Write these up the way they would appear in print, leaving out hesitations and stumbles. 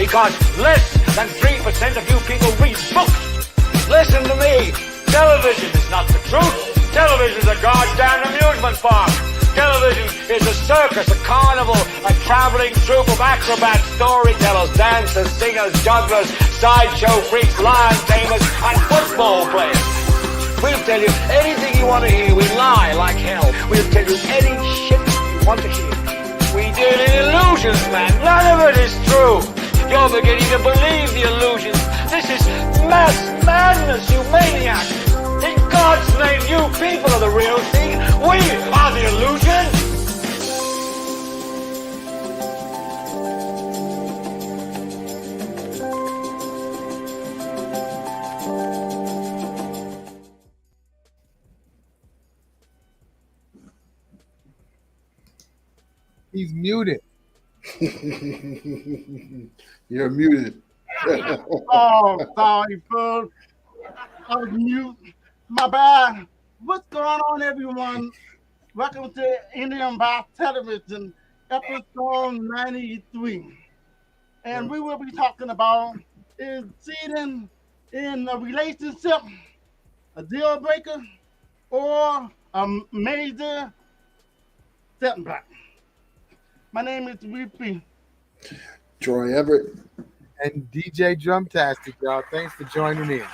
because less than 3% of you people read books. Listen to me. Television is not the truth. Television is a goddamn amusement park. Television is a circus, a carnival, a traveling troupe of acrobats, storytellers, dancers, singers, jugglers, sideshow freaks, lion tamers, and football players. We'll tell you anything you want to hear. We lie like hell. We'll tell you any shit you want to hear. We deal in illusions, man. None of it is true. You're beginning to believe the illusions. This is mass madness, you maniac. In God's name, you people are the real thing. We are the illusion. He's muted. You're muted. Oh, sorry, fool. I was mute. My bad. What's going on, everyone? Welcome to Idiotbox Television, episode 93. And we will be talking about is cheating in a relationship a deal breaker or a major setback. My name is Reefy. Troy Everett. And DJ Drumtastic, y'all. Thanks for joining in.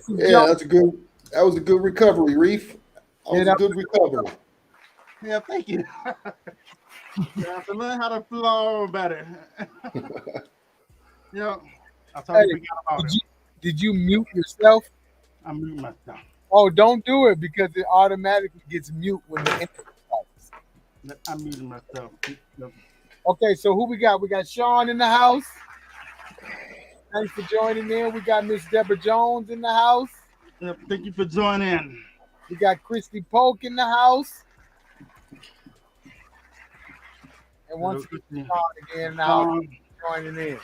Yeah, that was a good recovery, Reef. That was a good recovery. Yeah, thank you. You have to learn how to flow better. Yeah, I totally forgot about it. Did you mute yourself? I mute myself. Oh, don't do it because it automatically gets mute when the internet starts. I muted myself. Yep. Okay, so who we got? We got Sean in the house. Thanks for joining in. We got Miss Deborah Jones in the house. Yep, thank you for joining. We got Christy Polk in the house. And once again, Sean again in the house joining in.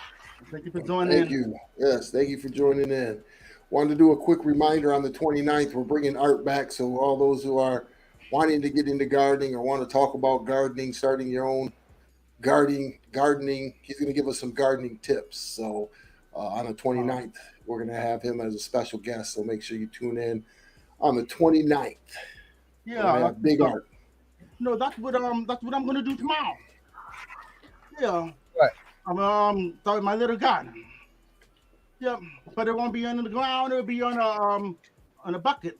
Thank you for joining in. Thank you. Yes, thank you for joining in. Wanted to do a quick reminder on the 29th. We're bringing art back, so all those who are wanting to get into gardening or want to talk about gardening, starting your own gardening, he's going to give us some gardening tips. So on the 29th, we're going to have him as a special guest, so make sure you tune in on the 29th. Yeah, big art. No, that's what I'm going to do tomorrow. Yeah. Right. I'm starting my little garden. Yep, but it won't be under the ground. It'll be on a bucket.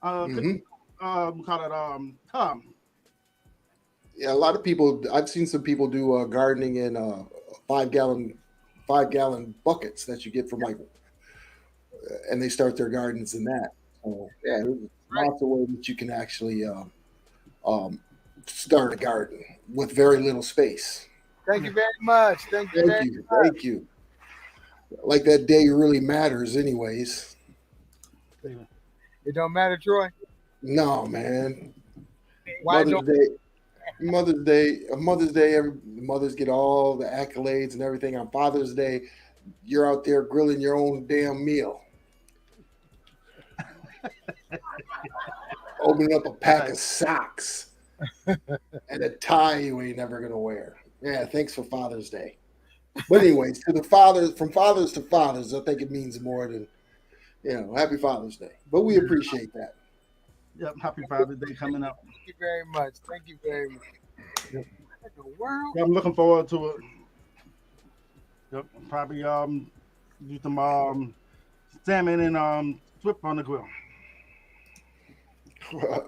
We call it tub. Yeah, a lot of people. I've seen some people do gardening in 5-gallon buckets that you get from and they start their gardens in that. So yeah, there's lots of ways that you can actually start a garden with very little space. Thank you very much. Thank you. Like that day really matters, anyways. It don't matter, Troy. No, man. Why Mother's Day. Mothers get all the accolades and everything. On Father's Day, you're out there grilling your own damn meal. Opening up a pack of socks and a tie you ain't never gonna wear. Yeah, thanks for Father's Day. But anyways, from fathers to fathers, I think it means more than, Happy Father's Day. But we appreciate that. Yep, Happy Father's Day coming up. Thank you very much. Yep. Yeah, I'm looking forward to it. Yep, probably do some salmon and strip on the grill.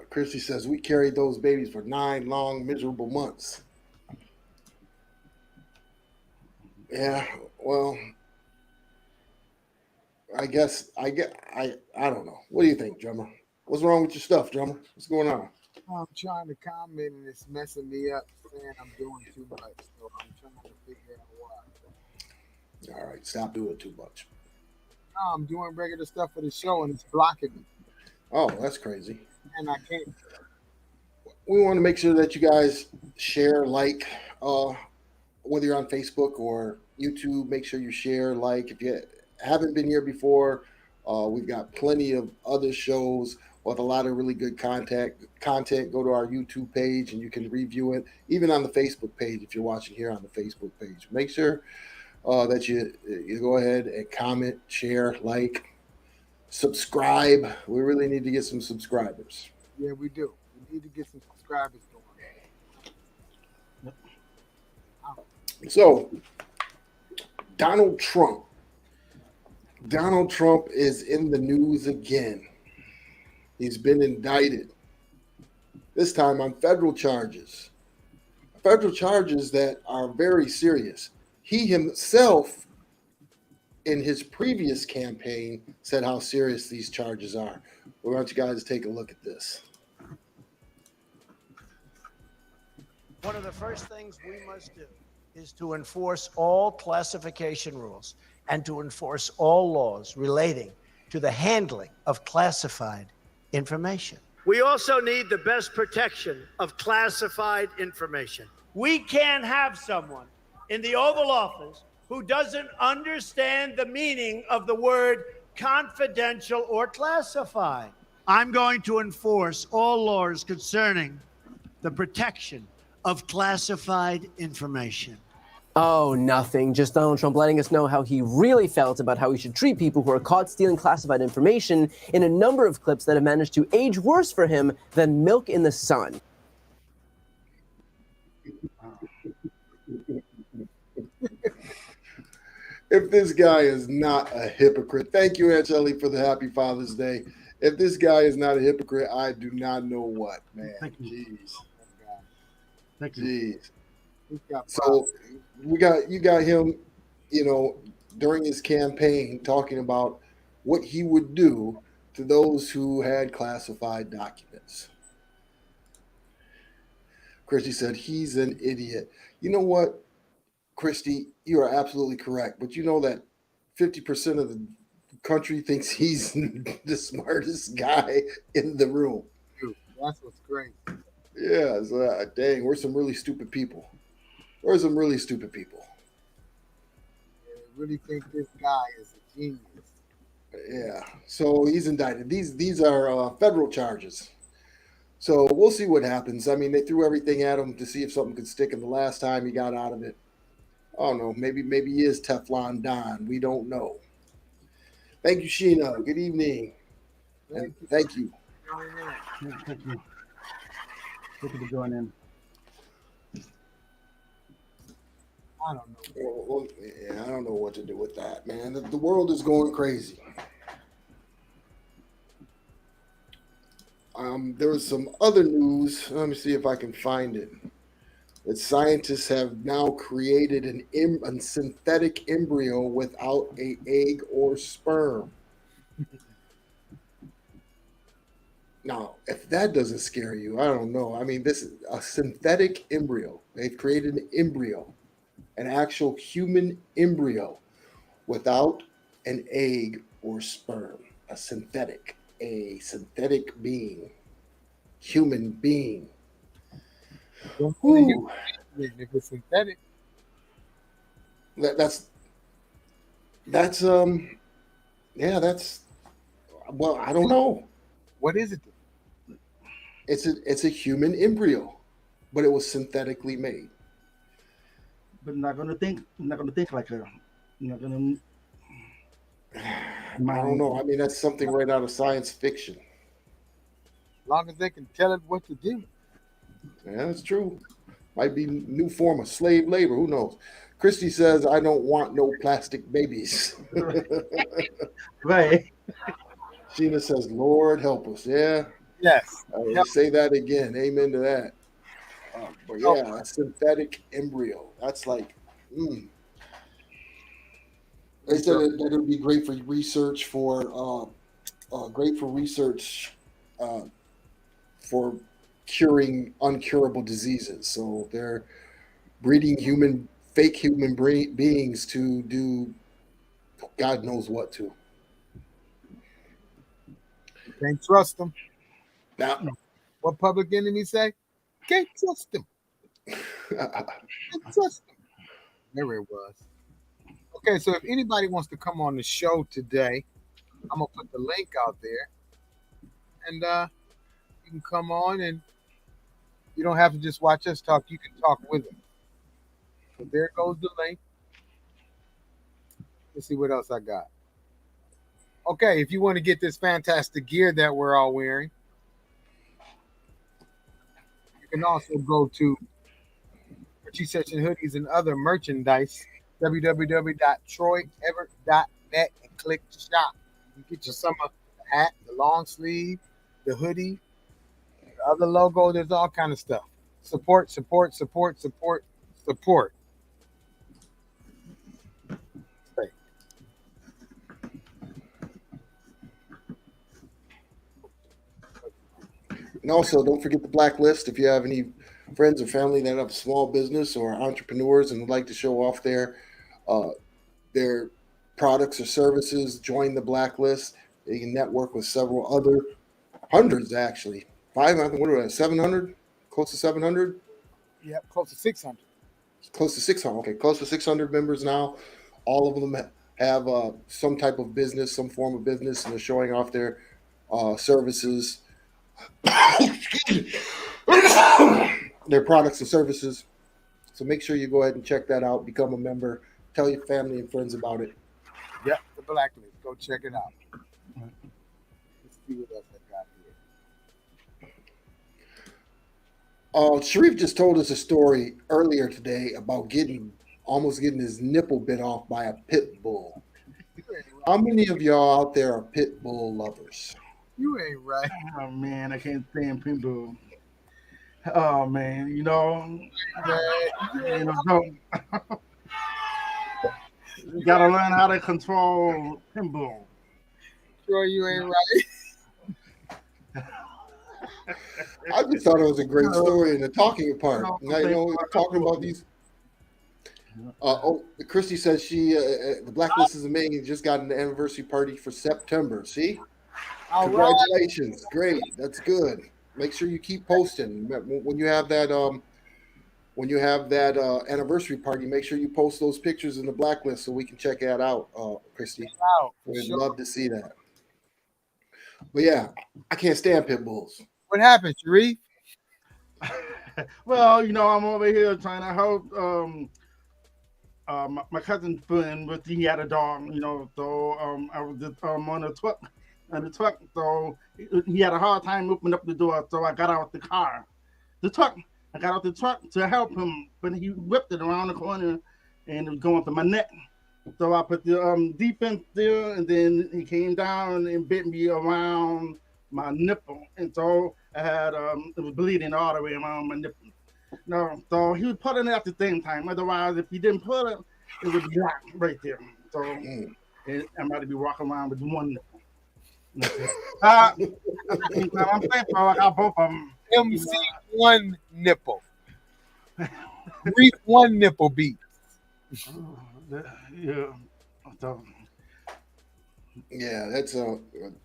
Christy says we carried those babies for 9 long, miserable months. Yeah, well, I don't know. What do you think, drummer? What's wrong with your stuff, drummer? What's going on? I'm trying to comment and it's messing me up, saying I'm doing too much. So I'm trying to figure out why. All right, stop doing too much. No, I'm doing regular stuff for the show and it's blocking me. Oh, that's crazy. And I can't. We want to make sure that you guys share, whether you're on Facebook or YouTube, make sure you share, If you haven't been here before, we've got plenty of other shows. with a lot of really good content. Go to our YouTube page and you can review it, even on the Facebook page if you're watching here on the Facebook page. Make sure that you go ahead and comment, share, like, subscribe. We really need to get some subscribers. Yeah, we do. We need to get some subscribers going. So, Donald Trump. Donald Trump is in the news again. He's been indicted, this time on federal charges. Federal charges that are very serious. He himself, in his previous campaign, said how serious these charges are. We want you guys to take a look at this. One of the first things we must do is to enforce all classification rules and to enforce all laws relating to the handling of classified information. We also need the best protection of classified information. We can't have someone in the Oval Office who doesn't understand the meaning of the word confidential or classified. I'm going to enforce all laws concerning the protection of classified information. Oh, nothing. Just Donald Trump letting us know how he really felt about how we should treat people who are caught stealing classified information in a number of clips that have managed to age worse for him than milk in the sun. If this guy is not a hypocrite, thank you, Aunt Shelley, for the happy Father's Day. If this guy is not a hypocrite, I do not know what, man. Thank you. Jeez. Thank you. Jeez. So you got him, during his campaign talking about what he would do to those who had classified documents. Christy said he's an idiot. You know what, Christy, you are absolutely correct. But you know that 50% of the country thinks he's the smartest guy in the room. Dude, that's what's great. Yeah, so, dang, we're some really stupid people. We're some really stupid people. Yeah, I really think this guy is a genius. Yeah, so he's indicted. These are federal charges. So we'll see what happens. I mean, they threw everything at him to see if something could stick, and the last time he got out of it, I don't know, maybe he is Teflon Don. We don't know. Thank you, Sheena. Good evening. And thank you. Thank you. Thank you for joining in. I don't know. Well, yeah, I don't know what to do with that, man. The world is going crazy. There was some other news. Let me see if I can find it. That scientists have now created a synthetic embryo without an egg or sperm. Now, if that doesn't scare you, I don't know. I mean, this is a synthetic embryo. They've created an embryo, an actual human embryo without an egg or sperm. A synthetic being, human being. Ooh. If it's synthetic, That's well, I don't know. what is it? It's a human embryo, but it was synthetically made. But not gonna think like a. Not gonna. I don't know. I mean, that's something right out of science fiction. As long as they can tell it what to do. Yeah, that's true. Might be new form of slave labor. Who knows? Christy says, "I don't want no plastic babies." Right. Sheena says, "Lord help us." Yeah. Yes. Say that again. Amen to that. But yeah, a synthetic embryo. That's like, They said that it would be great for research for curing uncurable diseases. So they're breeding fake human beings to do God knows what to. Can't trust them. Now, What Public Enemy say? Can't trust them. Can't trust them. There it was. Okay, so if anybody wants to come on the show today, I'm gonna put the link out there, and you can come on, and you don't have to just watch us talk. You can talk with us. So there goes the link. Let's see what else I got. Okay, if you want to get this fantastic gear that we're all wearing, you can also go to T-shirts and hoodies and other merchandise, www.troyever.net, and click to shop. You can get your summer hat, the long sleeve, the hoodie, the other logo. There's all kind of stuff. Support, support, support, support, support. Hey. And also, don't forget the blacklist. If you have any friends or family that have a small business or entrepreneurs and would like to show off their products or services, join the blacklist. You can network with several other hundreds, actually. What are we 700? Close to 700? Yep, close to 600. Close to 600. Okay, close to 600 members now. All of them have some type of business, some form of business, and they're showing off their services, their products and services. So make sure you go ahead and check that out. Become a member. Tell your family and friends about it. Yep, the blacklist. Go check it out. Let's see what else I got here. Sharif just told us a story earlier today about almost getting his nipple bit off by a pit bull. How many of y'all out there are pit bull lovers? You ain't right. Oh man, I can't stand pit bull. Oh man, you know, don't. You gotta learn how to control pit bull. Troy, you ain't right. I just thought it was a great story in the talking part. Talking about these. Christy says the blacklist is amazing. Just got an anniversary party for September. See, congratulations, great, that's good. Make sure you keep posting when you have that. When you have that anniversary party, make sure you post those pictures in the blacklist so we can check that out, Christy. We'd love to see that. But yeah, I can't stand pit bulls. What happened, Sharif? Well, you know, I'm over here trying to help my cousin's friend with he had a dog, you know, so I was just on the truck, so he had a hard time opening up the door, so I got out the car. I got out the truck to help him, but he whipped it around the corner and it was going to my neck. So I put the defense there, and then he came down and bit me around my nipple, and so I had it was bleeding all the way around my nipple. No, so he was putting it at the same time. Otherwise, if he didn't put it, it would be black right there. So I'm about to be walking around with one nipple. I'm thankful I got both of them. MC one nipple. Brief one nipple beat. Yeah. So, yeah, that's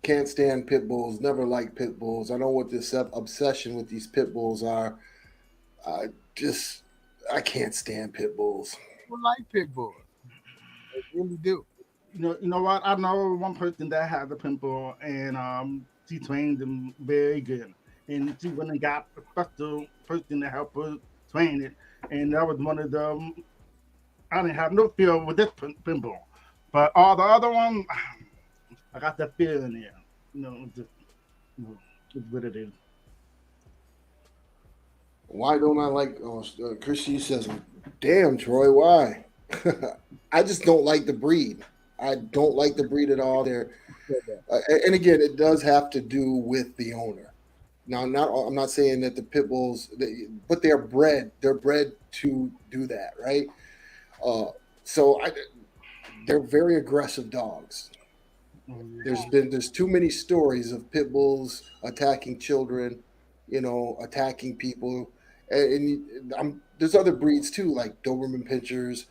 can't stand pit bulls. Never liked pit bulls. I know what this obsession with these pit bulls are. I can't stand pit bulls. People like pit bulls. They really do. You know what? I know one person that has a pit bull, and she trained them very good. And she went and got a special person to help her train it. And that was one of them. I didn't have no fear with this pit bull. But all the other ones, I got that fear in there. Just what it is. Why don't I like? Christy says, "Damn, Troy, why?" I just don't like the breed. I don't like the breed at all. And again, it does have to do with the owner. Now, I'm not saying that the pit bulls, but they're bred. They're bred to do that, right? They're very aggressive dogs. There's too many stories of pit bulls attacking children, attacking people, and there's other breeds too, like Doberman Pinschers.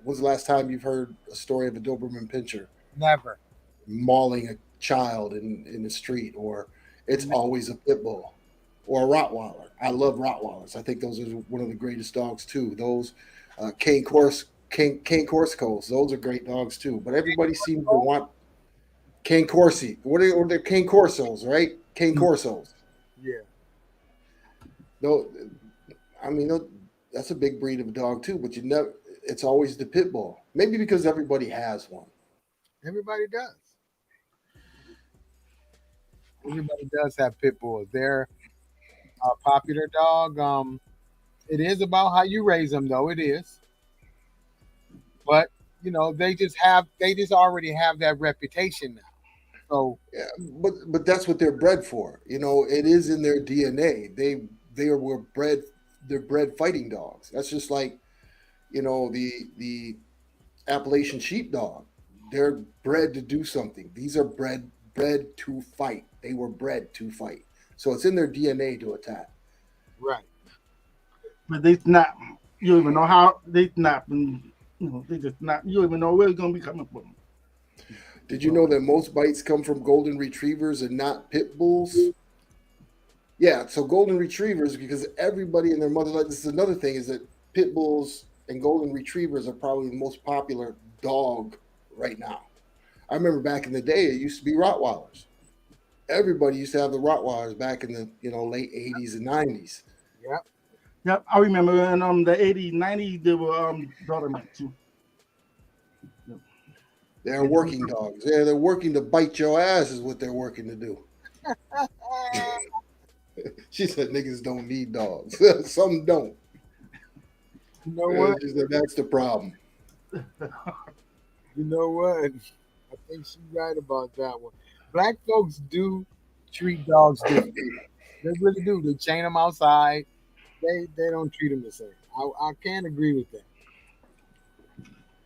When's the last time you've heard a story of a Doberman Pinscher? Never. Mauling a child in the street, or it's always a pit bull or a Rottweiler. I love Rottweilers. I think those are one of the greatest dogs too. Those Cane Corsicos, those are great dogs too. But everybody seems to want Cane Corsi. What are they? Cane Corsos, right? cane corsos. Yeah. No, I mean that's a big breed of dog too, but you never. It's always the pit bull. Maybe because everybody has one. Everybody does. Everybody does have pit bulls. They're a popular dog. It is about how you raise them, though. It is, but they just already have that reputation now. So Yeah, but that's what they're bred for. It is in their DNA. Were bred. They're bred fighting dogs. That's just like the Appalachian sheepdog. They're bred to do something. These are bred to fight. They were bred to fight. So it's in their DNA to attack. right. But they snap. You don't even know how they snap, and they just snap. You don't even know where it's gonna be coming from. Did you know that most bites come from golden retrievers and not pit bulls? Yeah, so golden retrievers, because everybody and their mother, this is another thing, is that pit bulls and golden retrievers are probably the most popular dog right now. I remember back in the day, it used to be Rottweilers. Everybody used to have the Rottweilers back in the late 80s and 90s. Yep. Yep, I remember in the 80s, 90s, they were daughtermen too. They're working dogs. Yeah, they're working to bite your ass is what they're working to do. She said niggas don't need dogs. Some don't. You know what? She said that's the problem. You know what? I think she's right about that one. Black folks do treat dogs differently. They really do. They chain them outside. They don't treat them the same. I can't agree with that.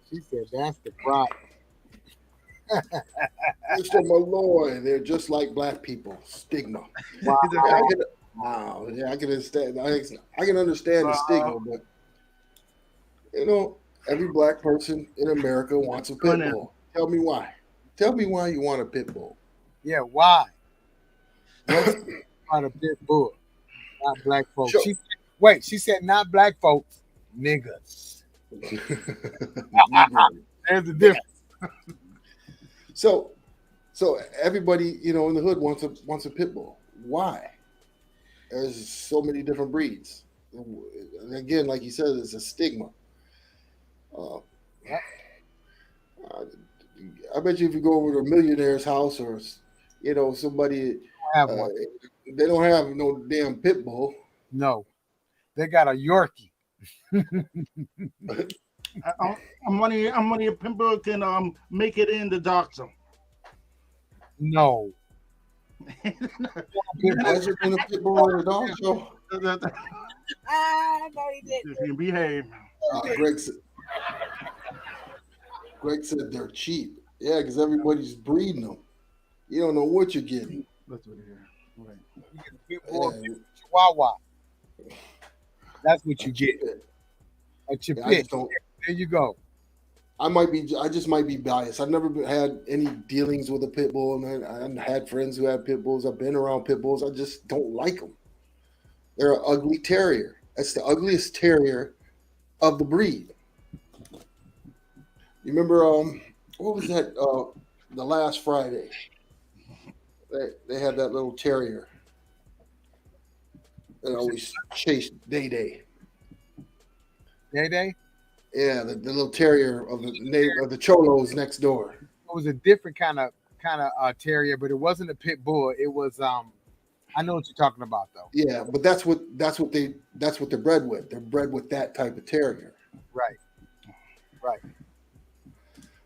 She said that's the problem. Mr. Malloy, they're just like black people. Stigma. Wow. Wow. Yeah, I can understand. I can understand the stigma, but every black person in America wants a pit bull. Tell me why. Tell me why you want a pit bull. Yeah, why? What's about a pit bull? Not black folks. Sure. She said not black folks, niggas. There's the difference. So everybody, in the hood wants a pit bull. Why? There's so many different breeds. Again, like you said, it's a stigma. I bet you if you go over to a millionaire's house or somebody, they don't have no damn pit bull. No, they got a Yorkie. I'm wondering if people can make it in the dog show. No. Has there been a pit bull in a dog show? No, he didn't. You can behave. Greg said they're cheap. Yeah, because everybody's breeding them. You don't know what you're getting. That's what it is. Right. You get a pit bull, Chihuahua. That's what you get. A Chipit. There you go. I just might be biased. I've never had any dealings with a pit bull, and I've had friends who have pit bulls. I've been around pit bulls. I just don't like them. They're an ugly terrier. That's the ugliest terrier of the breed. You remember what was that? The last Friday, they had that little terrier that always chased Day Day. Day Day? Yeah, the little terrier of the Cholos next door. It was a different kind of terrier, but it wasn't a pit bull. It was I know what you're talking about though. Yeah, but that's what they're bred with. They're bred with that type of terrier. Right. Right.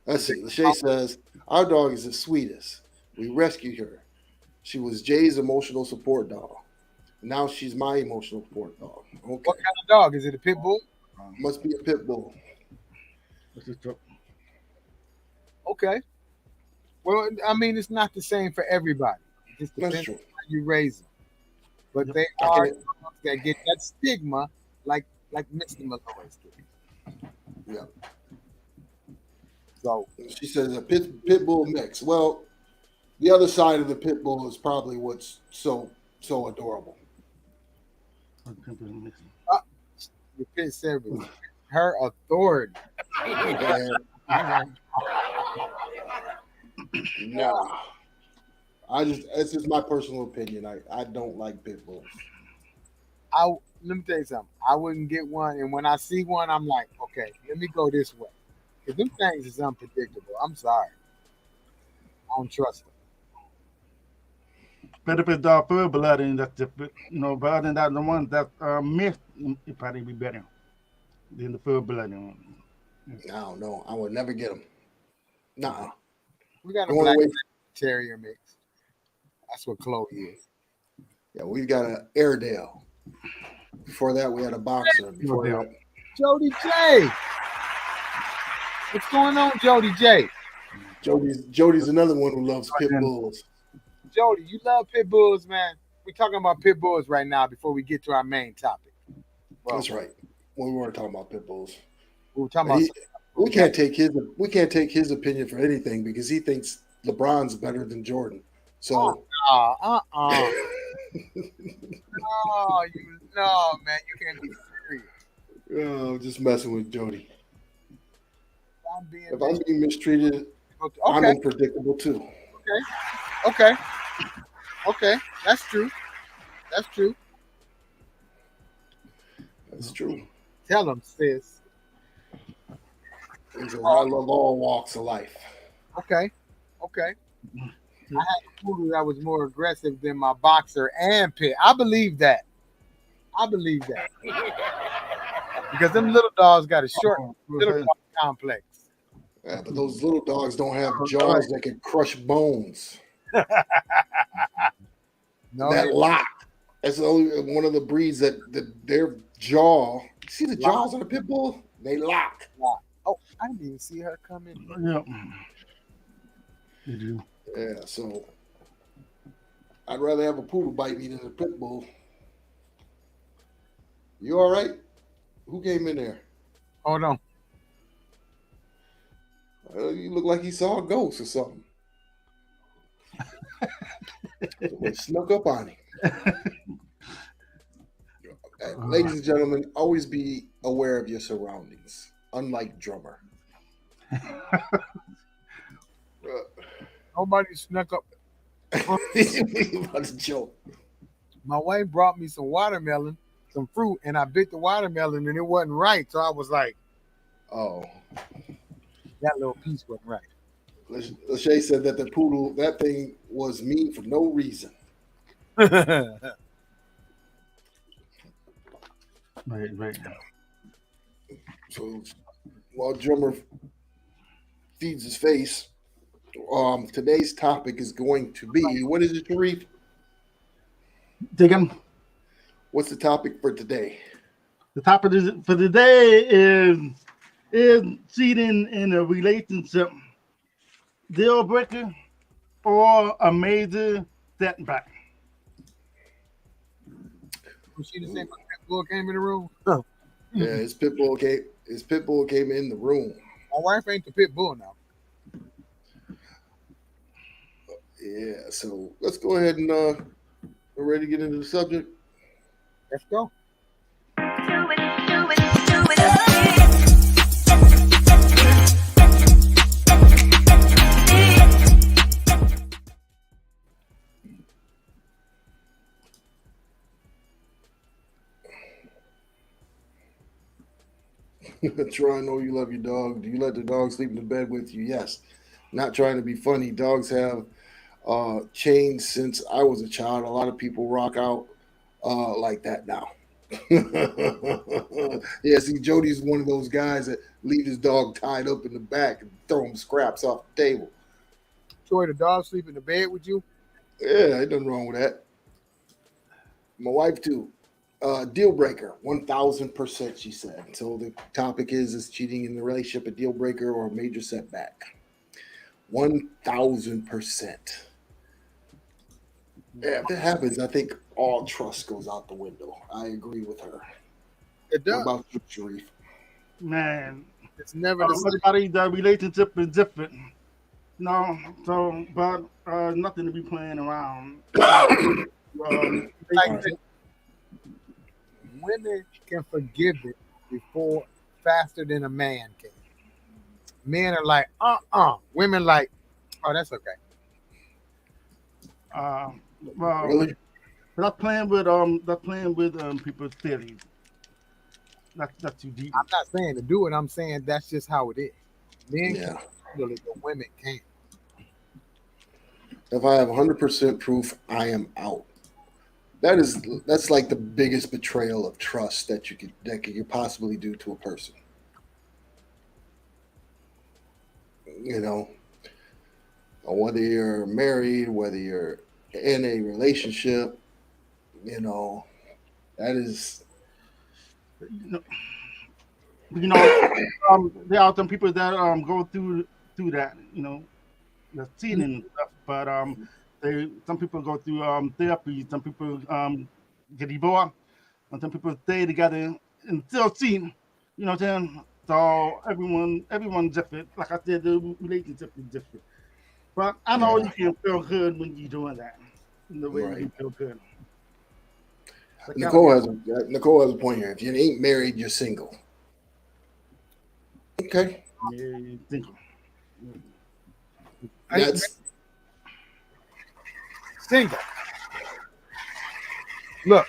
Let's see. Lachey says, our dog is the sweetest. We rescued her. She was Jay's emotional support dog. Now she's my emotional support dog. Okay. What kind of dog? Is it a pit bull? Must be a pit bull. Okay. Well, I mean, it's not the same for everybody. It just depends on how you raise them. But they are dogs that get that stigma like Mr. Malloy's did. Yeah. So she says a pit bull mix. Well, the other side of the pit bull is probably what's so adorable. The pit service, her authority. No, It's just my personal opinion. I don't like pit bulls. Let me tell you something. I wouldn't get one, and when I see one, I'm like, okay, let me go this way. Because them things is unpredictable. I'm sorry. I don't trust them. But if it's the full blood and that's different, but other than that, the ones that are mixed, it probably be better than the full blood one. No, no, I would never get them. Nah. We got a black terrier mix. That's what Chloe is. Yeah, we've got an Airedale. Before that, we had a boxer. Before that, Jody J. What's going on, Jody J? Jody's another one who loves pit bulls. Jody, you love pit bulls, man. We're talking about pit bulls right now before we get to our main topic. Well, that's right. We weren't talking about pit bulls. We were talking about. We can't take his opinion for anything because he thinks LeBron's better than Jordan. So. No, man, you can't be serious. Oh, just messing with Jody. If I'm being mistreated, I'm unpredictable too. Okay. That's true. Tell him, sis. He says, I love all walks of life. Okay. I had a poodle that was more aggressive than my boxer and pit. I believe that. Because them little dogs got a short little dog complex. Yeah, but those little dogs don't have jaws that can crush bones. That lock. That's only one of the breeds that their jaw. See the jaws on a pit bull? They lock. Oh, I didn't even see her come in. Yeah. You do. Yeah, so I'd rather have a poodle bite me than a pit bull. You all right? Who came in there? Hold on. You look like he saw a ghost or something. They snuck up on him. Ladies and gentlemen, always be aware of your surroundings, unlike Drummer. Nobody snuck up. That's a joke. My wife brought me some watermelon, some fruit, and I bit the watermelon and it wasn't right. So I was like, oh, that little piece wasn't right. Lachey said that the poodle, that thing was mean for no reason. Right. So while Drummer feeds his face, today's topic is going to be, what is it, Sharif? Diggin. What's the topic for today? The topic for today is cheating in a relationship deal breaker or a major setback. Was she the same pit bull came in the room? Yeah, his pit bull came in the room. My wife ain't the pit bull now. Yeah, so let's go ahead and we're ready to get into the subject. Let's go. Troy, I know you love your dog. Do you let the dog sleep in the bed with you? Yes. Not trying to be funny. Dogs have changed since I was a child. A lot of people rock out like that now. Yeah, see, Jody's one of those guys that leave his dog tied up in the back and throw him scraps off the table. Troy, the dog sleep in the bed with you? Yeah, ain't nothing wrong with that. My wife too. Deal breaker, 1,000%, she said. So the topic is cheating in the relationship a deal breaker or a major setback? 1,000%. Yeah, if that happens, I think all trust goes out the window. I agree with her. It does. What about you, Sharif? Man, it's never the same. Everybody's relationship is different. No, so but nothing to be playing around. Women can forgive it faster than a man can. Men are like, Women like, oh, that's okay. Well, Really? that's playing with people's theories. That's too deep. I'm not saying to do it. I'm saying that's just how it is. Men can Yeah. handle it, but women can't. If I have 100% proof, I am out. That's like the biggest betrayal of trust that you possibly do to a person. You know, whether you're married, whether you're in a relationship, you know, that is You know, you know, there are some people that go through that. You know, the cheating and stuff. But some people go through therapy. Some people get divorced, and some people stay together and still cheating. You know what I'm saying? So everyone's different. Like I said, the relationship is different. But I know yeah, you can feel good when you're doing that. In the way right. you feel good. Nicole has a point here. If you ain't married, you're single. Okay, Yeah, you think. that's Single. Look,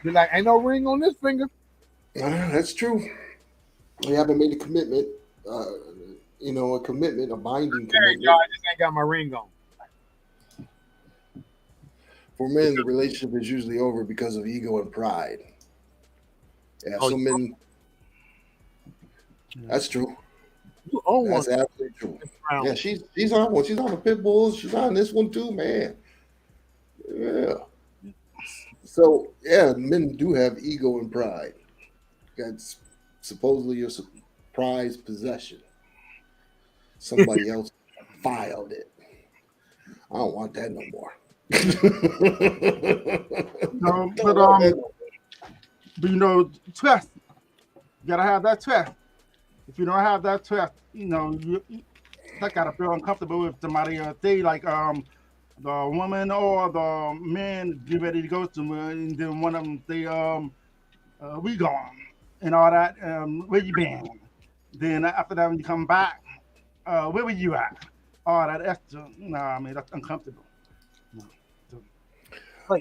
be like, ain't no ring on this finger. that's true. You haven't made a commitment. A commitment, a binding Married, y'all. commitment. I just ain't got my ring on. For men, the relationship is usually over because of ego and pride. Yeah, Oh, some men. That's true. you own one. That's absolutely true. Round. Yeah, she's on one. She's on the pit bulls. She's on this one too, man. Yeah. So yeah, men do have ego and pride. That's supposedly your prized possession. Somebody else filed it. I don't want that no more. No, Don't want that no more. but you know, trust. You gotta have that trust. If you don't have that trust, that gotta feel uncomfortable if somebody say like the woman or the man get ready to go somewhere, and then one of them say we gone and all that. Where you been? Then after that, when you come back, where were you at? All that extra. Nah, I mean that's uncomfortable. No. So,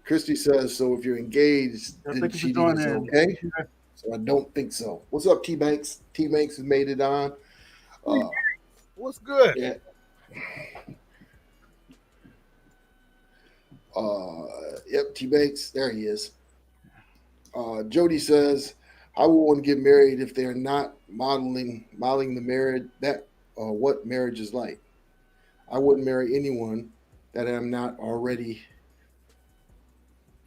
Christy says, so if you're engaged, yeah, then thank you for cheating is joining. okay. So I don't think so. What's up, T Banks? T Banks has made it on. What's good? Yeah. Yep, T Banks. There he is. Jody says, I would want to get married if they're not modeling the marriage what marriage is like. I wouldn't marry anyone that I'm not already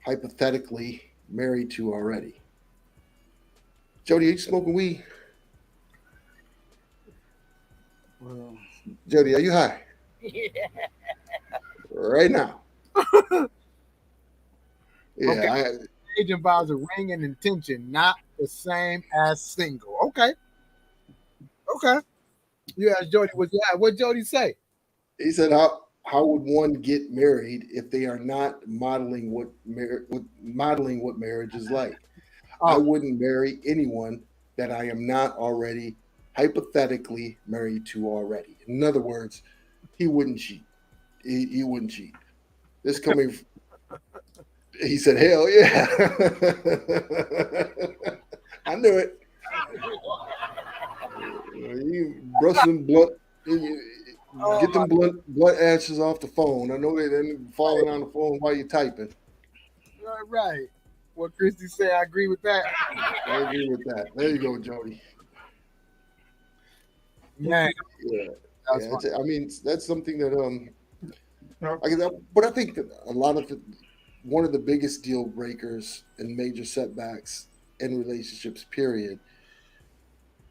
hypothetically married to already. Jody, are you smoking weed? Well, Jody, are you high? Yeah. Right now. Yeah, Okay. Age involves a ring and intention, not the same as single. Okay. Okay. You asked Jody what Jody say? he said, how would one get married if they are not modeling what marriage is like? I wouldn't marry anyone that I am not already hypothetically married to already. In other words, he wouldn't cheat. He wouldn't cheat. This coming. He said, "Hell yeah!" I knew it. You brush them blunt. Get them blunt ashes off the phone. I know they didn't falling on the phone while you're typing. Right. What Christy said, I agree with that. I agree with that. There you go, Jody. Man, Yeah. that's I mean, that's something that no, but I think that a lot of one of the biggest deal breakers and major setbacks in relationships, period,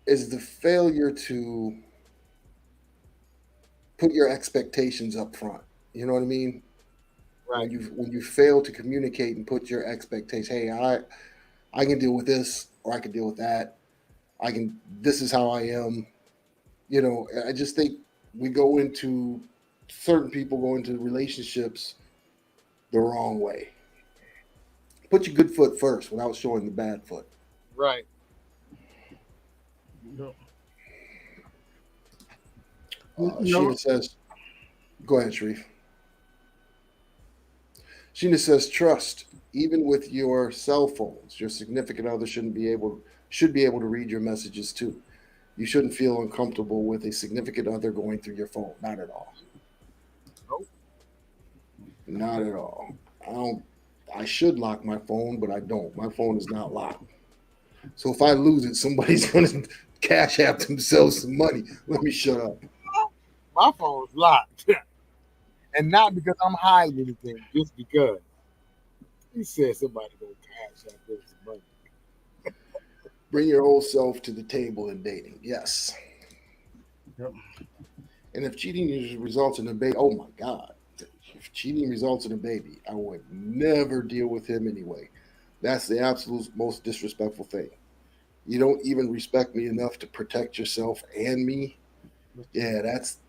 is the failure to put your expectations up front. You know what I mean? right. When you fail to communicate and put your expectations, hey, I can deal with this or I can deal with that. This is how I am. You know, I just think certain people go into relationships the wrong way. Put your good foot first without showing the bad foot. Right. no. Sheena says, go ahead, Sharif. Sheena says trust, even with your cell phones. Your significant other should be able to read your messages too. You shouldn't feel uncomfortable with a significant other going through your phone. Not at all. Nope. Not at all. I don't. I should lock my phone, but I don't. My phone is not locked. So if I lose it, somebody's going to cash app themselves some money. Let me shut up. My phone's locked. And not because I'm hiding anything, just because. He said somebody gonna cash out this money. Bring your whole self to the table in dating. Yes. Yep. And if cheating results in a baby, oh my God. If cheating results in a baby, I would never deal with him anyway. That's the absolute most disrespectful thing. You don't even respect me enough to protect yourself and me. Yeah, that's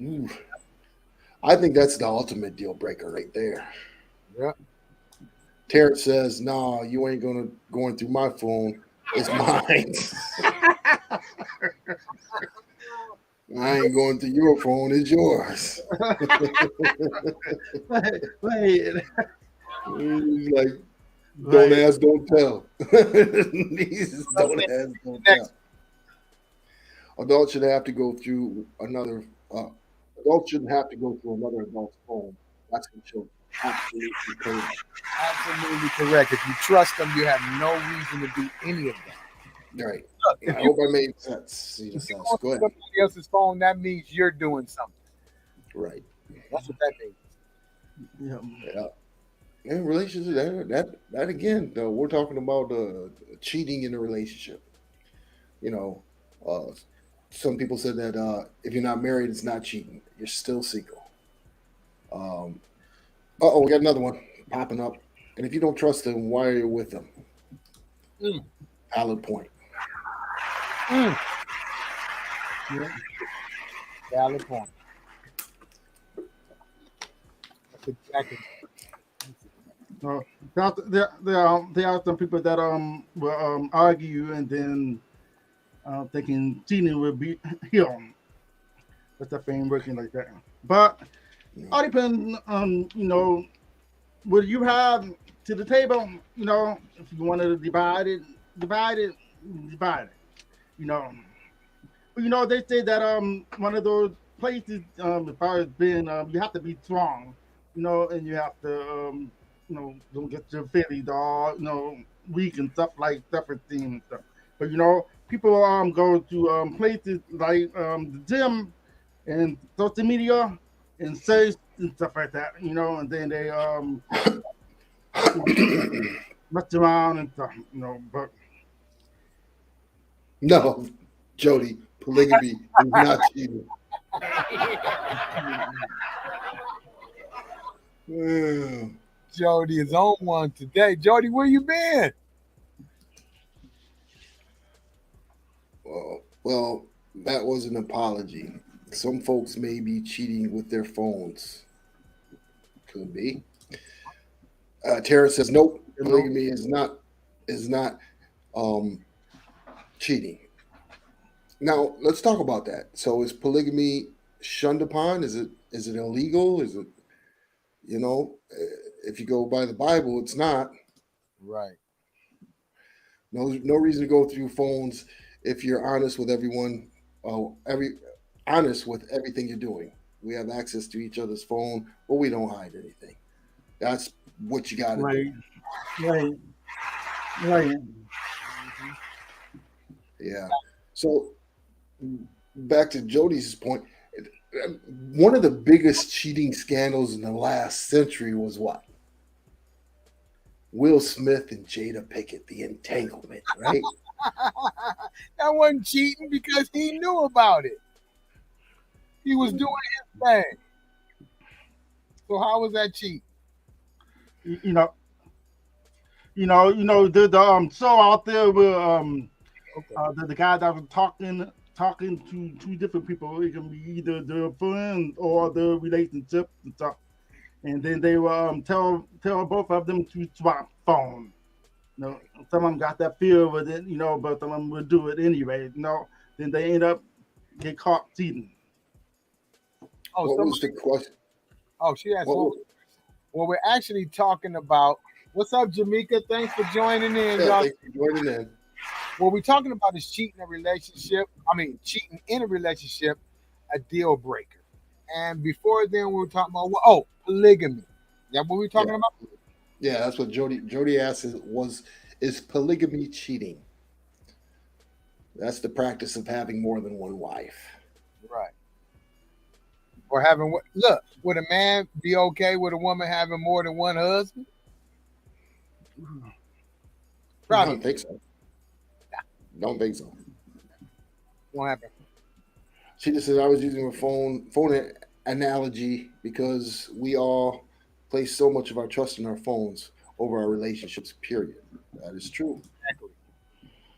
ooh. I think that's the ultimate deal breaker right there. Yeah. Terrence says, "No, you ain't going through my phone. It's mine. I ain't going through your phone. It's yours." Wait. He's like, don't ask, don't tell. He's don't ask, don't tell. Adults should have to go through another. Adults shouldn't have to go through another adult's phone. That's for children. Absolutely correct. Absolutely correct. If you trust them, you have no reason to do any of that. Right. Look, I hope I made sense. If you go to somebody else's phone, that means you're doing something. Right. That's what that means. Yeah. And relationships, that again, though, we're talking about cheating in a relationship. You know, some people said that if you're not married, it's not cheating. You're still single. We got another one popping up. And if you don't trust them, why are you with them? Valid point. Yeah. Valid point. That's exactly. There are some people that will argue and then thinking cheating will be healed, but that ain't working like that. But all depends on what you have to the table. If you want to divide it. They say that one of those places, as far as being, you have to be strong, and you have to don't get your feelings all weak and stuff like self-esteem and stuff. But people go to places like the gym and social media and search and stuff like that, and then they mess around and stuff, but no, Jody, polygamy is not cheating. Jody is on one today. Jody, where you been? Well, that was an apology. Some folks may be cheating with their phones. Could be. Tara says, nope, polygamy is not cheating. Now, let's talk about that. So is polygamy shunned upon? Is it illegal? Is it, if you go by the Bible, it's not. Right. No reason to go through phones if you're honest with everyone, honest with everything you're doing. We have access to each other's phone, but we don't hide anything. That's what you got to do. Right. Yeah. So back to Jody's point, one of the biggest cheating scandals in the last century was what? Will Smith and Jada Pinkett, the entanglement, right? That wasn't cheating because he knew about it. He was doing his thing. So how was that cheating? The show out there where the guy that was talking to two different people. It can be either the friend or the relationship and stuff. And then they will tell both of them to swap phones. Some of them got that fear with it, but some of them will do it anyway. Then they end up get caught cheating. What was the question? Oh, she asked. Well, we're actually talking about what's up, Jamaica. Thanks for joining in, Yeah, y'all. thanks for joining in. What we're talking about is cheating in a relationship. I mean, cheating in a relationship, a deal breaker. And before then, we were talking about polygamy. That what we're talking about? Yeah, that's what Jody asked. Is polygamy cheating? That's the practice of having more than one wife. Right. Or having what? Look, would a man be okay with a woman having more than one husband? I Probably don't think so. Don't think so. won't happen. She just said I was using a phone analogy because we all place so much of our trust in our phones over our relationships. Period. That is true. Exactly.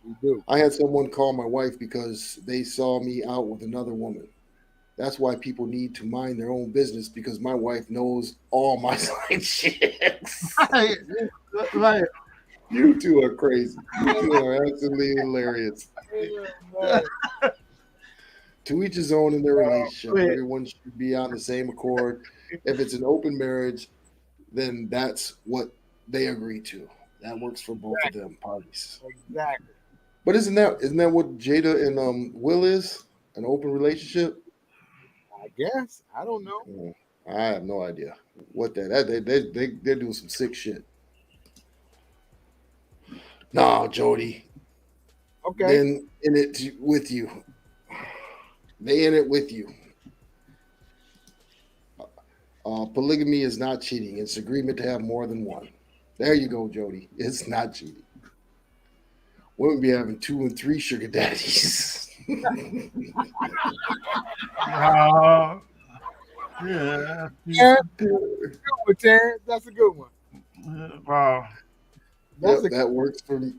We do. I had someone call my wife because they saw me out with another woman. That's why people need to mind their own business because my wife knows all my side chicks. Right. You two are crazy. You two are absolutely hilarious. To each his own in their relationship. Everyone should be on the same accord. If it's an open marriage, then that's what they agree to. That works for both of them parties. Exactly. But isn't that what Jada and Will is? An open relationship? I guess. I don't know. I have no idea what that. They're doing some sick shit. No, Jody. Okay. Then in it with you. They in it with you. Polygamy is not cheating. It's agreement to have more than one. There you go, Jody. It's not cheating. Women be having 2 and 3 sugar daddies. Yeah. Terrence, that's a good one. Wow. That works for me.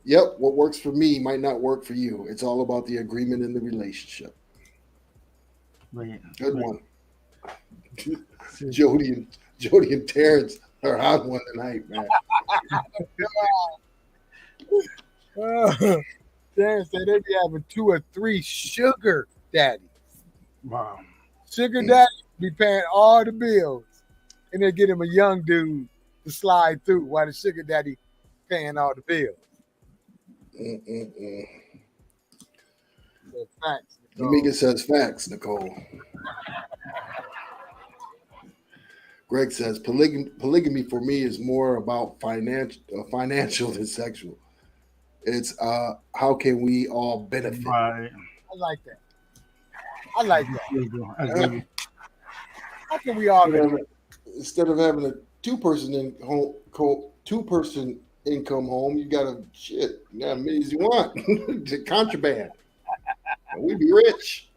Yep, what works for me might not work for you. It's all about the agreement in the relationship. Good one. Jody and Terrence are on one tonight, man. Terrence said they be having 2 or 3 sugar daddies. Wow. Sugar daddy be paying all the bills, and they get him a young dude to slide through while the sugar daddy paying all the bills. So facts. Dominguez says facts, Nicole. Greg says polygamy for me is more about financial than sexual. It's how can we all benefit? Right. I like that. I like that. How can we all benefit? Instead of having a two-person income home, you got as many as you want. Contraband. And we'd be rich.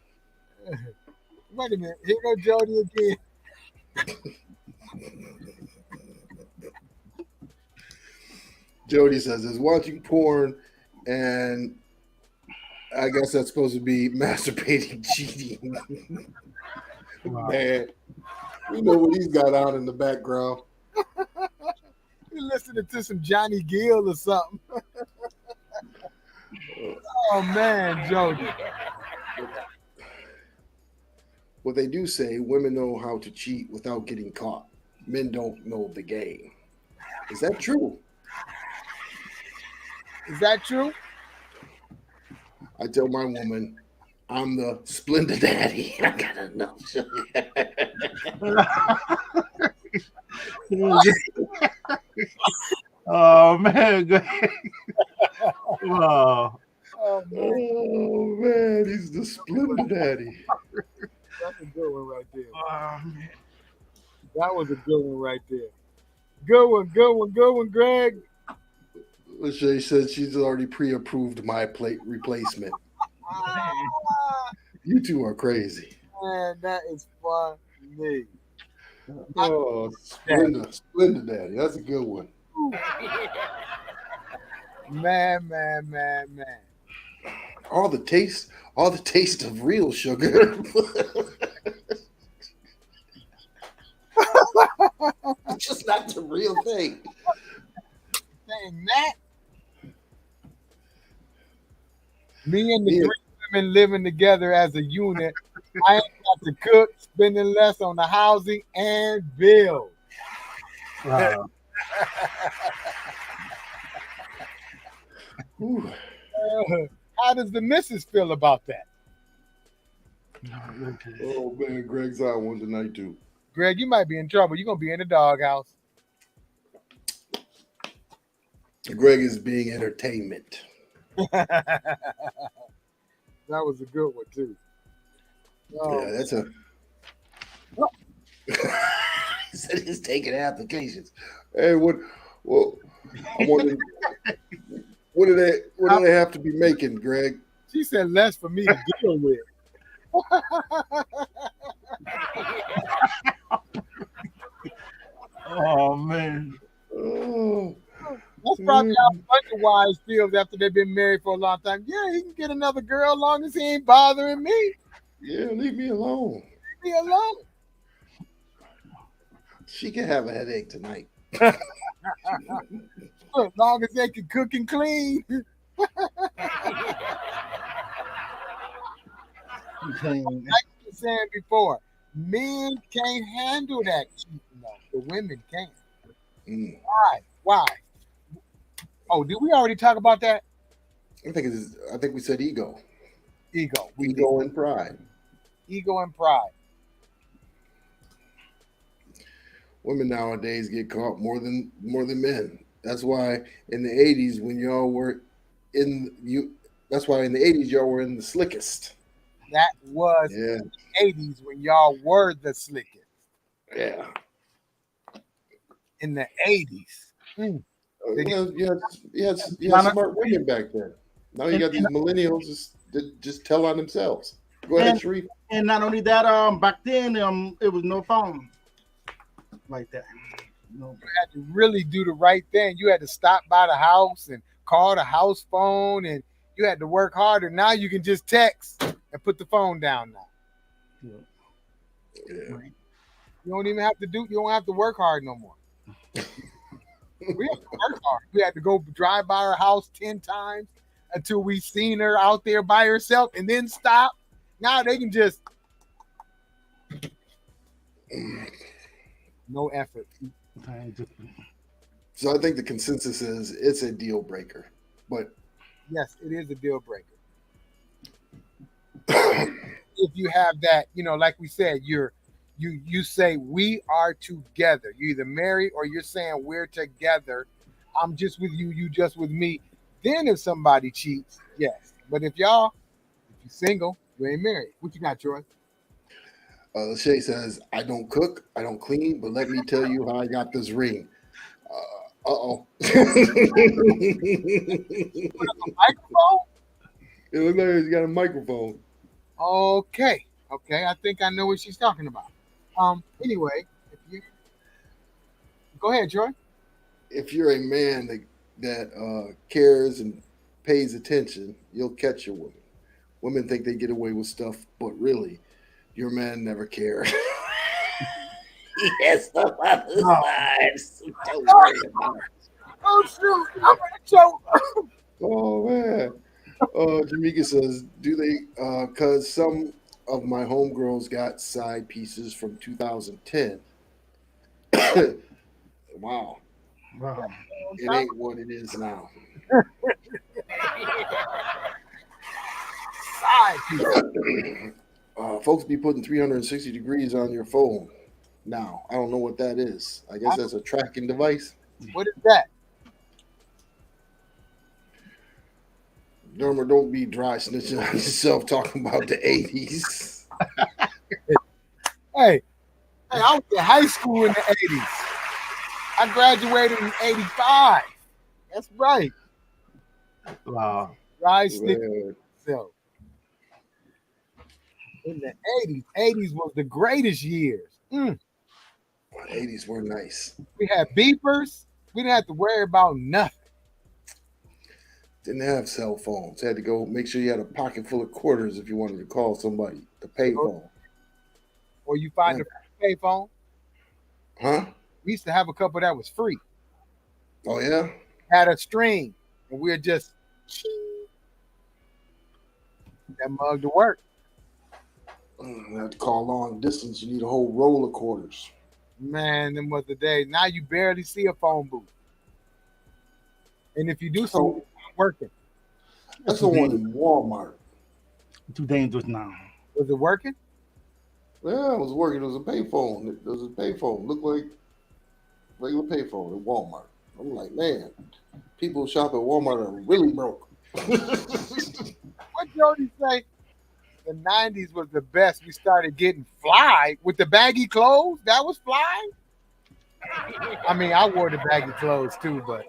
Wait a minute. Here go Jody again. Jody says, is watching porn, and I guess that's supposed to be masturbating, cheating. Wow. Man, you know what he's got on in the background. You're listening to some Johnny Gill or something. Oh, man, Jody. What they do say, women know how to cheat without getting caught. Men don't know the game. Is that true? Is that true? I tell my woman, I'm the splendid daddy. I gotta know. Oh man. Wow. Oh, Man, he's the splendid daddy. That's a good one right there. Oh, man. That was a good one right there. Good one, Greg. Lachey said she's already pre-approved my plate replacement. You two are crazy. Man, that is funny. Oh, splendid daddy. That's a good one. Man. All the taste of real sugar. It's just not the real thing. Saying that. Me and the 3 women living together as a unit. I ain't got to cook, spending less on the housing and bills. Wow. Whew. How does the missus feel about that? Okay. Oh man, Greg's on one tonight too. Greg, you might be in trouble. You're gonna be in the doghouse. Greg is being entertainment. That was a good one too. Oh, Yeah, that's a. He said he's taking applications. Hey, what? Well, I'm wondering, what do they have to be making, Greg? she said less for me to deal with. Oh man. Oh, That's probably how a bunch of wives feels after they've been married for a long time. Yeah, he can get another girl as long as he ain't bothering me. yeah, leave me alone. Leave me alone. She can have a headache tonight. As long as they can cook and clean. Okay. Like you were saying before, men can't handle that cheating though. The women can. Mm. Why? Oh, did we already talk about that? I think we said ego. Ego. Ego and pride. Ego and pride. Women nowadays get caught more than men. That's why in the 80s when y'all were that's why in the 80s y'all were in the slickest. That was Yeah. in the 80s when y'all were the slickest. Yeah. In the 80s. You had smart women back then. Now you got these millennials just tell on themselves. Go ahead, Sharif. And not only that, back then, it was no phone like that. No. You had to really do the right thing. You had to stop by the house and call the house phone, and you had to work harder. Now you can just text and put the phone down now. Yeah. You don't even have to you don't have to work hard no more. We have to work hard. We had to go drive by her house 10 times until we seen her out there by herself and then stop. Now they can just no effort. So I think the consensus is it's a deal breaker. But yes, it is a deal breaker. If you have that, like we said, you say we are together. You either married or you're saying we're together. I'm just with you, you just with me. Then if somebody cheats, yes. But if you're single, you ain't married. What you got, Troy? Shay says, I don't cook, I don't clean, but let me tell you how I got this ring. Uh-oh. Microphone? It looks like he's got a microphone. Okay. I think I know what she's talking about. Anyway, go ahead, Troy. If you're a man that cares and pays attention, you'll catch your woman. Women think they get away with stuff, but really, your man never cared. He has stuff on his lives. Don't worry about it. Oh shoot! I'm gonna choke. Oh man. Jamaica says, do they cause some of my homegirls got side pieces from 2010. Wow. It ain't what it is now. Side piece. Folks be putting 360 degrees on your phone now. I don't know what that is. I guess that's a tracking device. What is that? Norma, don't be dry snitching on yourself talking about the 80s. Hey, I was in high school in the 80s. I graduated in 85. That's right. Wow. Dry snitching myself. In the 80s was the greatest years. 80s were nice. We had beepers. We didn't have to worry about nothing. Didn't have cell phones. Had to go make sure you had a pocket full of quarters if you wanted to call somebody. The payphone. Or you find a payphone. Huh? We used to have a couple that was free. Oh yeah? Had a string. And we're just that mug to work. You have to call long distance. You need a whole roll of quarters. Man, them was the days. Now you barely see a phone booth. And if you do see it, So it's not working. that's the one in Walmart. Too dangerous now. Was it working? Yeah, it was working. It was a payphone. It was a payphone. Looked like regular payphone at Walmart. I'm like, man, people who shop at Walmart are really broke. What Jody say? The 90s was the best. We started getting fly with the baggy clothes. That was fly. I mean, I wore the baggy clothes too, but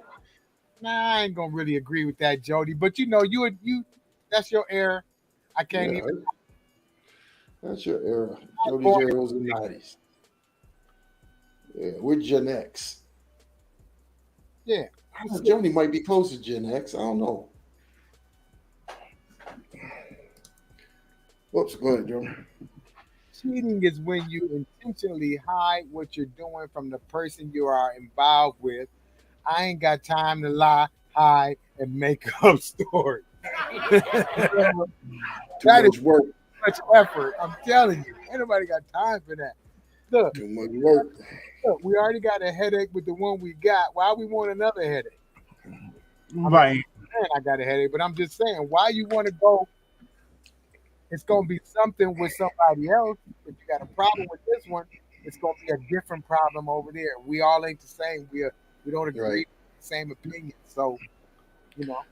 nah, I ain't gonna really agree with that, Jody. But you that's your era. I can't Yeah, even. that's your era. Jody's era was the 90s. Yeah, we're Gen X. Yeah. Jody might be close to Gen X. I don't know. Whoops, go ahead, Joe. Cheating is when you intentionally hide what you're doing from the person you are involved with. I ain't got time to lie, hide, and make up stories. Too That much is work. much effort. I'm telling you, ain't nobody got time for that. Look, Too much work. we already got a headache with the one we got. Why we want another headache? Right. Man, I got a headache, but I'm just saying, why you want to go? It's gonna be something with somebody else. If you got a problem with this one, it's gonna be a different problem over there. We all ain't the same. We don't agree Right. with the same opinion. So, you know,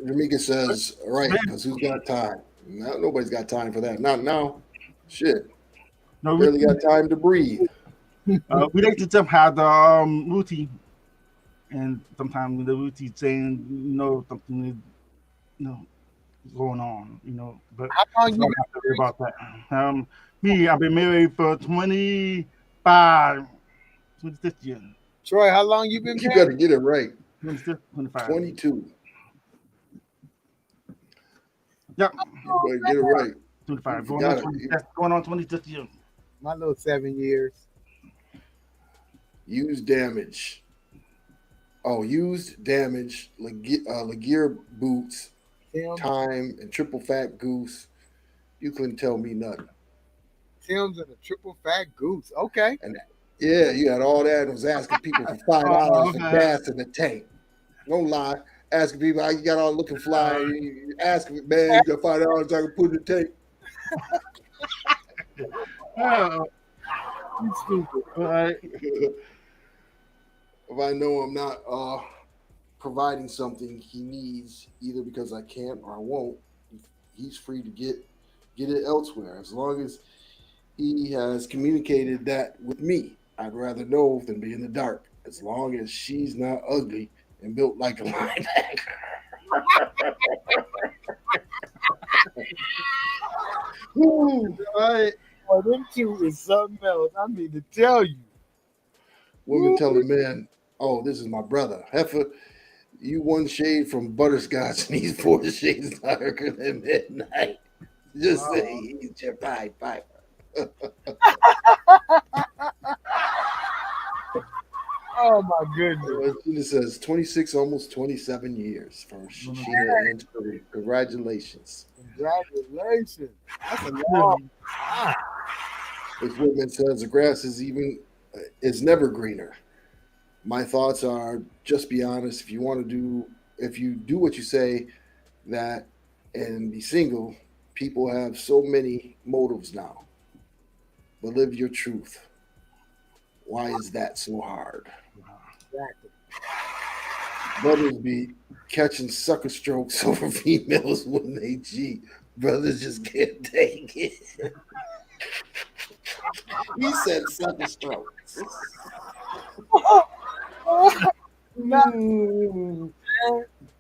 Ramika says, right, because who's got time? Nobody's got time for that. Not now. Shit. No, Barely got time to breathe. we like to just have the routine, and sometimes the routine saying something going on, but how I long don't you have to worry about that. Me, I've been married for 26 years. Troy? How long you been You married? better get it right. 26, 25. 22. Yep, You better get it right. 25. You Going on got 20, it. that's going on 26 years. My little 7 years. Used damage. Oh, used damage. Lagear boots. Tim, Time and triple fat goose. You couldn't tell me nothing. Tim's and a triple fat goose. Okay. And yeah, you had all that and was asking people for $5 for gas in the tank. Don't lie. Asking people how you got all looking fly. You asking, man, you got $5 I can put in the tank. You stupid. Right. If I know I'm not providing something he needs, either because I can't or I won't, he's free to get it elsewhere. As long as he has communicated that with me, I'd rather know than be in the dark. As long as she's not ugly and built like a linebacker. Right. Well, them two is something else. I mean to tell you. Women tell the man, "Oh, this is my brother. Heifer, you one shade from butterscotch and he's 4 shades darker than midnight. Just say he's your Pied Piper." Oh my goodness. It says 26, almost 27 years for Sheena and Curry. Congratulations. Congratulations. That's a long time. This woman says the grass is never greener. My thoughts are, just be honest. If you do what you say, that and be single, people have so many motives now. But live your truth. Why is that so hard? Exactly. Brothers be catching sucker strokes over females when they cheat. Brothers just can't take it. He said sucker strokes.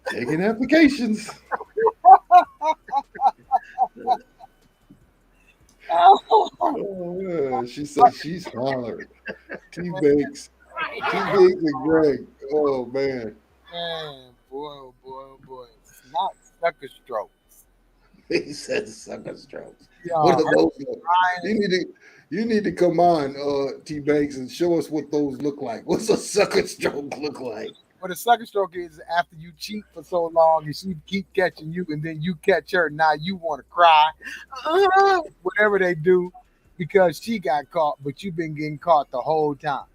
Taking applications. Oh, yeah. She said she's hollering. T-Banks and Greg. Oh, man. Man, boy. It's not sucker strokes. He said sucker strokes. Yeah, What are those? You need to come on, T-Banks, and show us what those look like. What's a sucker stroke look like? what a sucker stroke is after you cheat for so long and she keep catching you and then you catch her. Now you want to cry. Whatever they do. because she got caught, but you've been getting caught the whole time.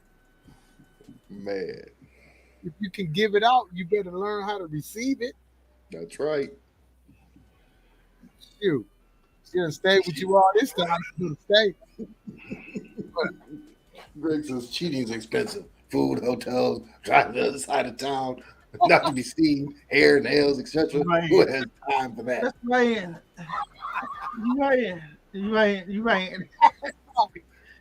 Man, If you can give it out, you better learn how to receive it. that's right. Shoot. She done stayed with you all this time. She done stay. Greg says cheating's expensive. Food, hotels, driving to the other side of town, not to be seen, hair, nails, etc. Right. Who has time for that? That's right. You right.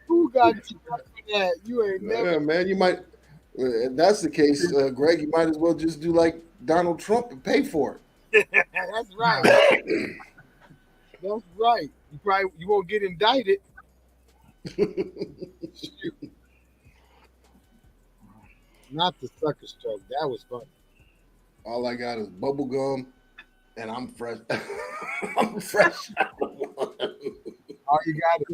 Who got you up for that? You ain't never. Yeah, man, you might. If that's the case, Greg, you might as well just do like Donald Trump and pay for That's right. That's right. You won't get indicted. it. Shoot. Not the sucker stroke. That was funny. All I got is bubble gum, and I'm fresh. I'm fresh. All you got is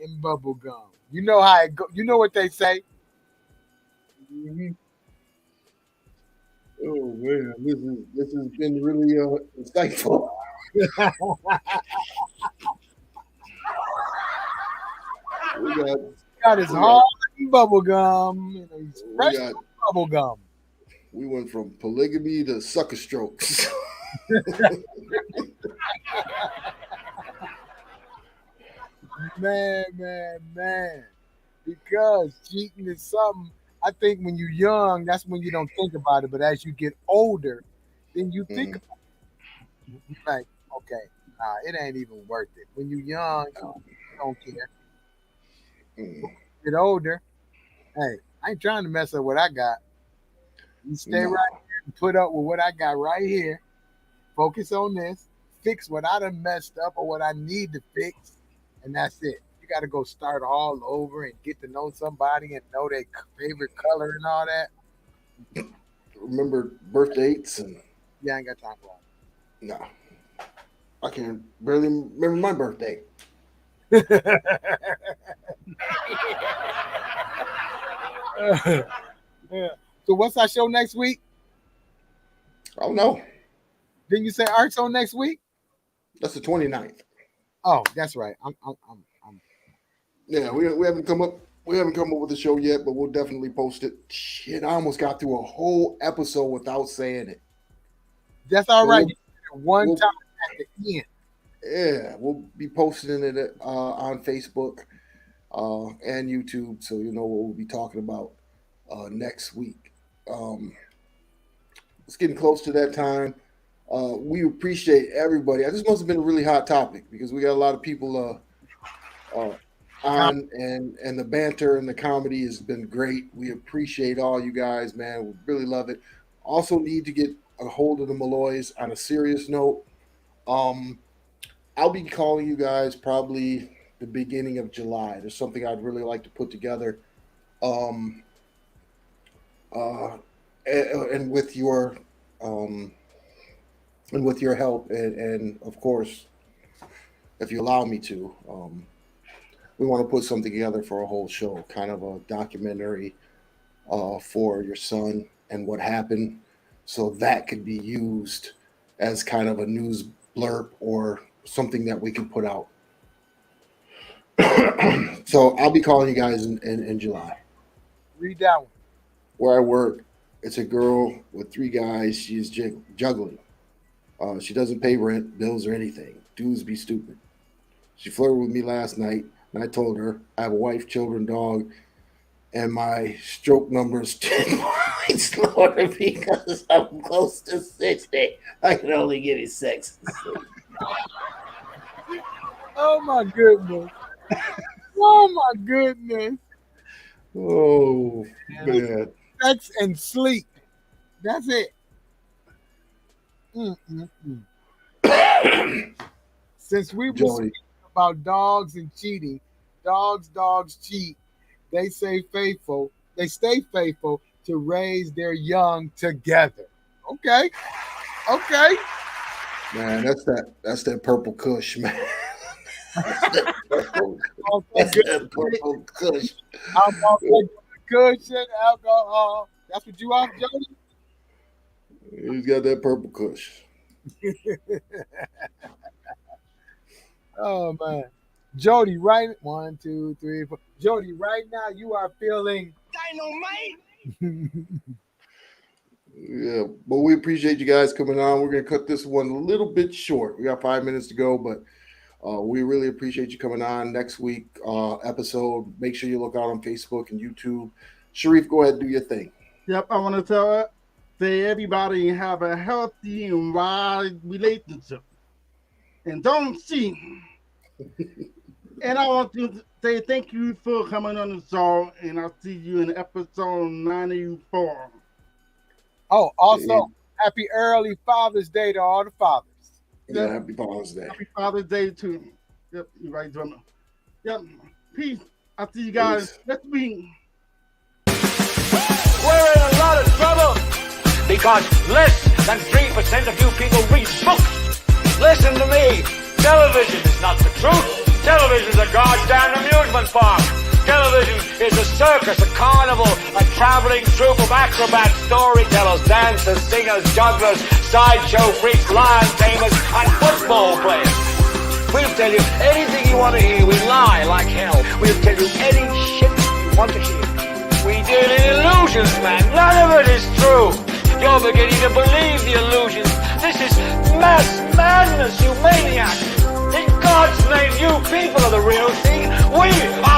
in bubble gum. You know how it go. You know what they say. Mhm. Oh man, this has been really insightful. We Got his hard bubble gum. You know, he's fresh got bubble gum. we went from polygamy to sucker strokes. Man. Because cheating is something. I think when you're young, that's when you don't think about it. But as you get older, then you think about it. You're like, okay, it ain't even worth it. When you're young, you don't care. Mm. Get older, hey, I ain't trying to mess up what I got. You stay No. right here and put up with what I got right here. Focus on this. Fix what I done messed up or what I need to fix, and that's it. You got to go start all over and get to know somebody and know their favorite color and all that. Remember birth dates and Yeah, I ain't got time for no, I can barely remember my birthday. that. Yeah. So what's our show next week? Oh no, Didn't you say Art's on next week? that's the 29th. Oh, that's right. I'm Yeah, we haven't come up with a show yet, but we'll definitely post it. Shit, I almost got through a whole episode without saying it. That's all right. We'll- You did it one we'll- time at the end. Yeah, we'll be posting it on Facebook and YouTube, so you know what we'll be talking about next week. It's getting close to that time. We appreciate everybody. This must have been a really hot topic because we got a lot of people on, and the banter and the comedy has been great. We appreciate all you guys, man. We really love it. Also need to get a hold of the Malloys on a serious note. I'll be calling you guys probably the beginning of July. There's something I'd really like to put together. And with your help and of course, if you allow me to, we want to put something together for a whole show, kind of a documentary for your son and what happened, so that could be used as kind of a news blurb or something that we can put out. So I'll be calling you guys in July. Read that one. Where I work, it's a girl with 3 guys. She's juggling. She doesn't pay rent, bills, or anything. Dudes be stupid. She flirted with me last night, and I told her I have a wife, children, dog, and my stroke number is 10 points lower because I'm close to 60. I can only give you 6. Oh my goodness. Oh my goodness. Oh, man. Sex and sleep. That's it. Mm-mm-mm. Since we were Joey. speaking about dogs and cheating, dogs cheat. They stay faithful to raise their young together. Okay. Man, that's that purple kush, man. Oh, That's that purple kush. alcohol, cushion, alcohol. That's what you are, Jody? He's got that purple kush. Oh man. Jody, right? 1, 2, 3, 4. Jody, right now you are feeling Dynamite. Yeah, but we appreciate you guys coming on. We're going to cut this one a little bit short. We got 5 minutes to go, but we really appreciate you coming on. Next week episode, make sure you look out on Facebook and YouTube. Sharif, go ahead and do your thing. Yep, I want to say everybody have a healthy and wide relationship. And don't cheat. And I want to say thank you for coming on the show, and I'll see you in episode 94. Oh, also, happy early Father's Day to all the fathers. Yeah, happy Father's Day. Happy Father's Day too. Yep, you're right, drummer. Yep, peace. I'll see you guys next week. We're in a lot of trouble because less than 3% of you people read books. Listen to me. Television is not the truth. Television is a goddamn amusement park. Television is a circus, a carnival, a traveling troupe of acrobats, storytellers, dancers, singers, jugglers, sideshow freaks, lion tamers, and football players. We'll tell you anything you want to hear. We lie like hell. We'll tell you any shit you want to hear. We deal in illusions, man. None of it is true. You're beginning to believe the illusions. This is mass madness, you maniacs. In God's name, you people are the real thing. We are